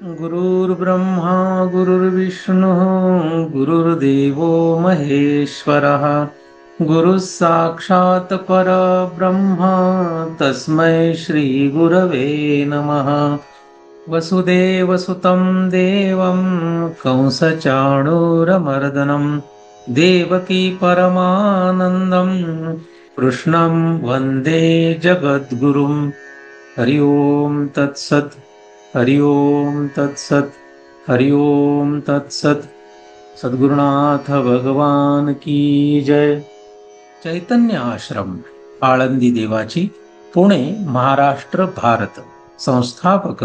गुरुर्ब्रह्मा गुरुर्विष्णुः गुरुर्देवो महेश्वरः गुरुः साक्षात् परब्रह्म तस्मै श्रीगुरवे नमः। वसुदेवसुतं देवं कंसचाणूरमर्दनं देवकी परमानन्दं कृष्णं वन्दे जगद्गुरुं। हरि ओम तत्सत्। हरि ओम तत्सत्। हरि ओम तत्सत्। सद्गुरुनाथ भगवान की जय। चैतन्य आश्रम आळंदी देवाची, पुणे महाराष्ट्र भारत। संस्थापक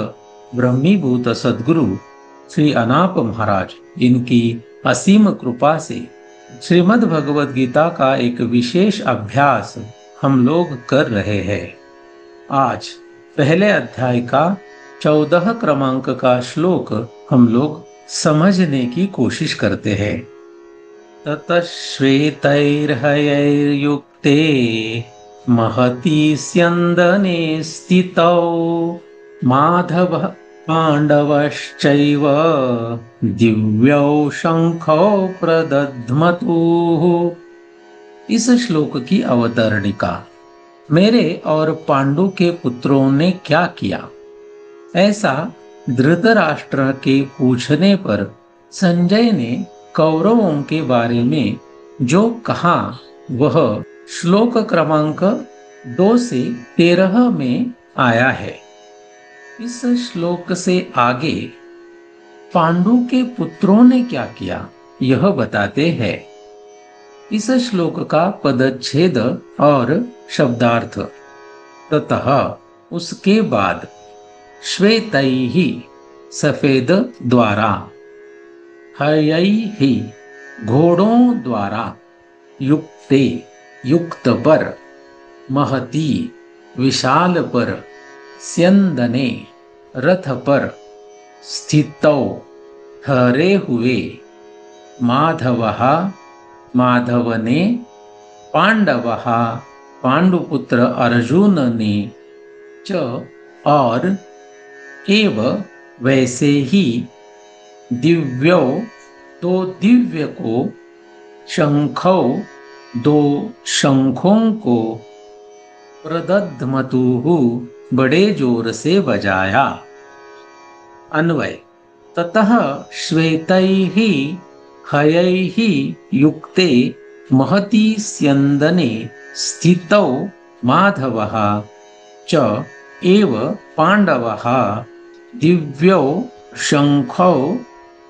ब्रह्मीभूत सद्गुरु श्री अनाप महाराज, इनकी असीम कृपा से श्रीमद् भगवद गीता का एक विशेष अभ्यास हम लोग कर रहे हैं। आज पहले अध्याय का 14 क्रमांक का श्लोक हम लोग समझने की कोशिश करते हैं। ततः श्वेतैर्हयैर्युक्ते महती स्यन्दने स्थितौ माधवः पाण्डवश्चैव दिव्यौ शंखौ प्रदध्मतुः। इस श्लोक की अवतरणिका। मेरे और पांडु के पुत्रों ने क्या किया, ऐसा धृतराष्ट्र के पूछने पर संजय ने कौरवों के बारे में जो कहा वह श्लोक क्रमांक 2 से 13 में आया है। इस श्लोक से आगे पांडु के पुत्रों ने क्या किया यह बताते हैं। इस श्लोक का पदच्छेद और शब्दार्थ। ततः उसके बाद, श्वेतैहि सफेद द्वारा, हयैहि घोड़ों द्वारा, युक्ते युक्त पर, महती विशाल पर, स्यन्दने रथ पर, स्थितौ ठहरे हुए, माधवः माधव ने, पांडवः पांडुपुत्र अर्जुन ने, च और एव वैसे ही, दिव्यौ दो दिव्य को, शंखौ दो शंखों को, प्रदध्मतुः बड़े जोर से बजाया। अन्वय। ततः श्वेतैहि हयैहि युक्ते महती स्यन्दने स्थितौ माधवः च एव पांडवः दिव्यौ शंखौ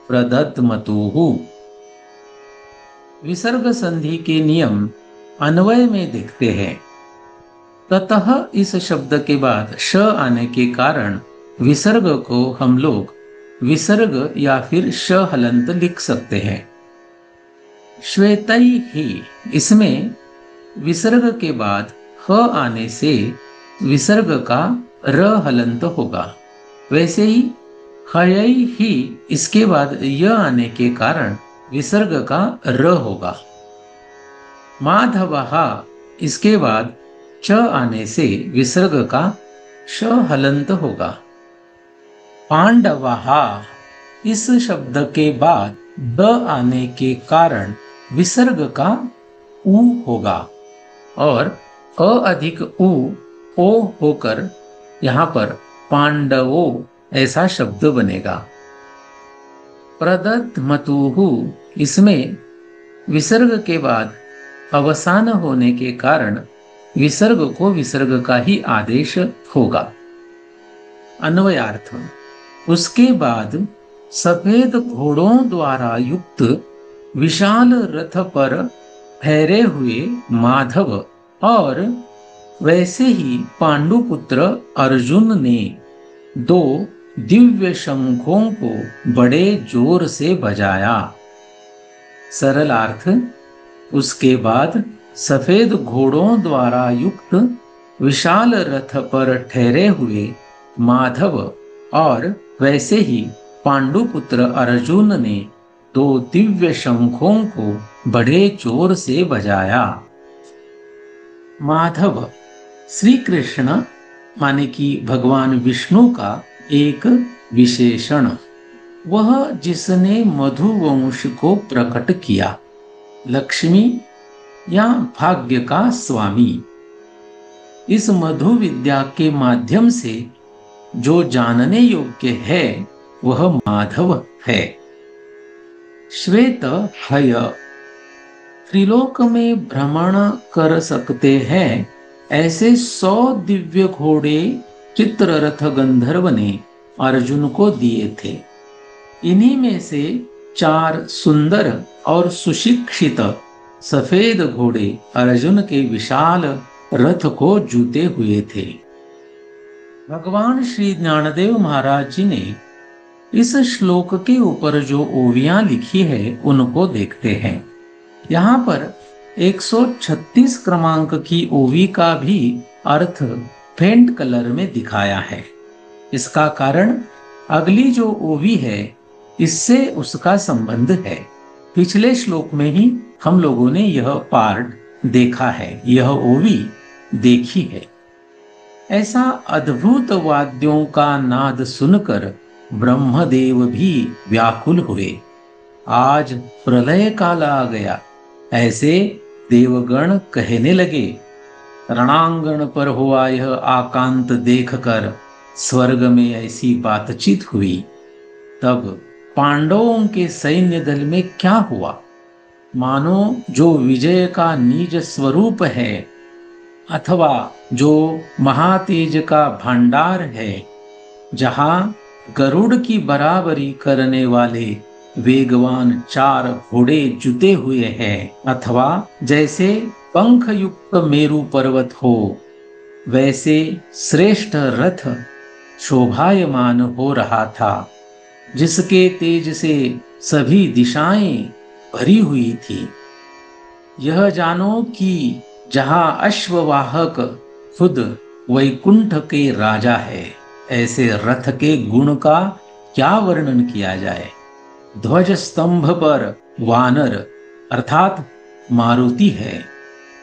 प्रदध्मतुः। विसर्ग संधि के नियम अन्वय में दिखते हैं। ततः इस शब्द के बाद श आने के कारण विसर्ग को हम लोग विसर्ग या फिर श हलंत लिख सकते हैं। श्वेतैहि, इसमें विसर्ग के बाद ह आने से विसर्ग का र हलंत होगा। वैसे ही हयैहि, इसके बाद य आने के कारण विसर्ग का र होगा। माधवः, इसके बाद च आने से विसर्ग का श हलंत होगा। पांडवः, इस शब्द के बाद द आने के कारण विसर्ग का उ होगा और अ अधिक उ ओ होकर यहाँ पर पांडवों ऐसा शब्द बनेगा। प्रदध्मतुः, इसमें विसर्ग के बाद अवसान होने के कारण विसर्ग को विसर्ग का ही आदेश होगा। अन्वयार्थ। उसके बाद सफेद घोड़ों द्वारा युक्त विशाल रथ पर ठहरे हुए माधव और वैसे ही पांडुपुत्र अर्जुन ने दो दिव्य शंखों को बड़े जोर से बजाया। सरल अर्थ। उसके बाद सफेद घोड़ों द्वारा युक्त विशाल रथ पर ठहरे हुए माधव और वैसे ही पांडुपुत्र अर्जुन ने दो दिव्य शंखों को बड़े जोर से बजाया। माधव श्री कृष्ण माने कि भगवान विष्णु का एक विशेषण, वह जिसने मधुवंश को प्रकट किया, लक्ष्मी या भाग्य का स्वामी। इस मधु विद्या के माध्यम से जो जानने योग्य है वह माधव है। श्वेत हय, त्रिलोक में भ्रमण कर सकते हैं ऐसे 100 दिव्य घोड़े चित्ररथ गंधर्व ने अर्जुन को दिए थे। इन्हीं में से 4 सुंदर और सुशिक्षित सफेद घोड़े अर्जुन के विशाल रथ को जूते हुए थे। भगवान श्री ज्ञानदेव महाराज जी ने इस श्लोक के ऊपर जो ओवियां लिखी है उनको देखते हैं। यहाँ पर 136 क्रमांक की ओवी का भी अर्थ फेंट कलर में दिखाया है। इसका कारण अगली जो ओवी है इससे उसका संबंध है। पिछले श्लोक में ही हम लोगों ने यह पार्ट देखा है, यह ओवी देखी है। ऐसा अद्भुत वाद्यों का नाद सुनकर ब्रह्मदेव भी व्याकुल हुए। आज प्रलय काल आ गया, ऐसे देवगण कहने लगे। रणांगण पर हुआ यह आकांत देखकर स्वर्ग में ऐसी बातचीत हुई। तब पांडवों के सैन्य दल में क्या हुआ, मानो जो विजय का निज स्वरूप है अथवा जो महातेज का भंडार है, जहां गरुड़ की बराबरी करने वाले वेगवान 4 घोड़े जुते हुए हैं, अथवा जैसे पंख युक्त मेरु पर्वत हो वैसे श्रेष्ठ रथ शोभायमान हो रहा था, जिसके तेज से सभी दिशाएं भरी हुई थी। यह जानो कि जहां अश्ववाहक खुद वैकुंठ के राजा है, ऐसे रथ के गुण का क्या वर्णन किया जाए। ध्वज स्तंभ पर वानर अर्थात मारुति है,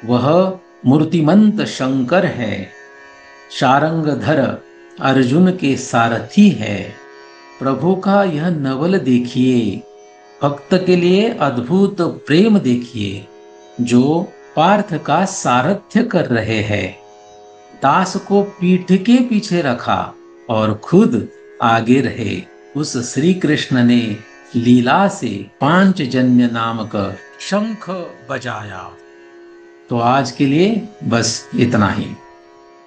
वह मूर्तिमंत शंकर है। शारंगधर अर्जुन के सारथी है। प्रभु का यह नवल देखिए, भक्त के लिए अद्भुत प्रेम देखिए, जो पार्थ का सारथ्य कर रहे हैं। दास को पीठ के पीछे रखा और खुद आगे रहे। उस श्री कृष्ण ने लीला से पांचजन्य नामक शंख बजाया। तो आज के लिए बस इतना ही।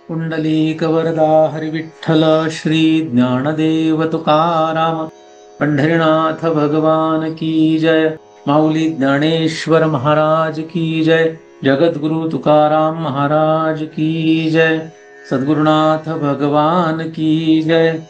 पुंडलीक वरदा हरि विठ्ठल श्री ज्ञानदेव तुकाराम पंढरीनाथ भगवान की जय। माऊली ज्ञानेश्वर महाराज की जय। जगत गुरु तुकाराम महाराज की जय। सद्गुरुनाथ भगवान की जय।